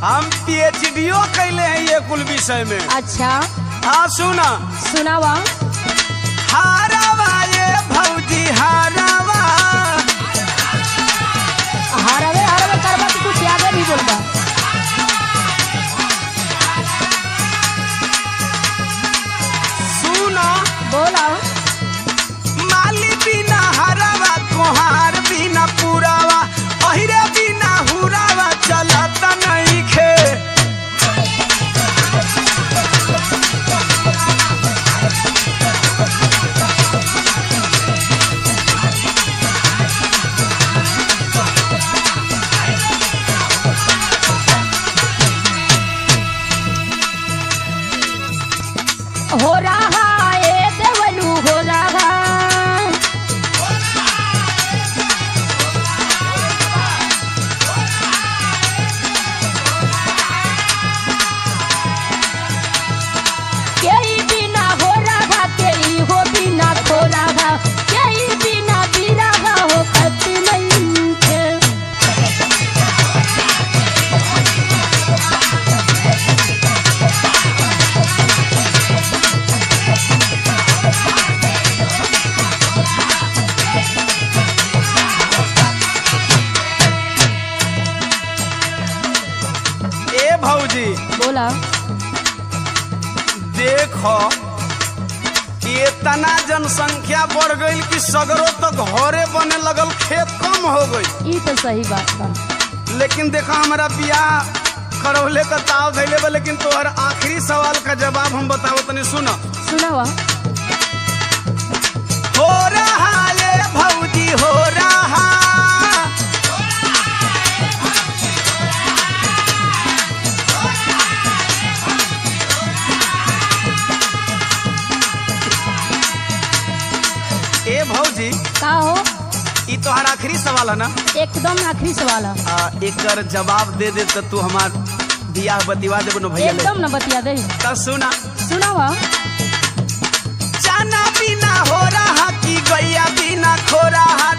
हम पीएचडीओ कैले हैं ये कुल विषय में। अच्छा हाँ सुना सुनावा। हारावा ये भौजी हारावा। हरवे हरवे करबा तो कुछ याद भी बोलबा। सुना बोला। माली बिना हरावा कोहार बिना पुरावा अहिरे बिना हुरावा चलता नहीं खे। हो रहा ए देवलू हो रहा। केई बिना हो रहा केई हो बिना खो रहा केई बिना बिना हो कति नहीं थे। ए भौजी बोला। देखो इतना जनसंख्या बढ़ गई कि सगरों तो घरे बने लगल खेत कम हो गई। ये तो सही बात बा। लेकिन देखो हमारा बियाह करौले का ताव धैले बा। लेकिन तोहर आखिरी सवाल का जवाब हम बताओ तनी सुना। सुनावा। हो रहा ये भौजी हो रहा। ए भौजी का हो? ई तोहर आखिरी सवाल है ना? एकदम आखिरी सवाल है। एकर जवाब दे दे तो तू हमार बियाह बतिवा देबो न भैया। एकदम न बतिया दे। तो सुना सुनावा। जाना बिना हो रहा कि गैया बिना खो रहा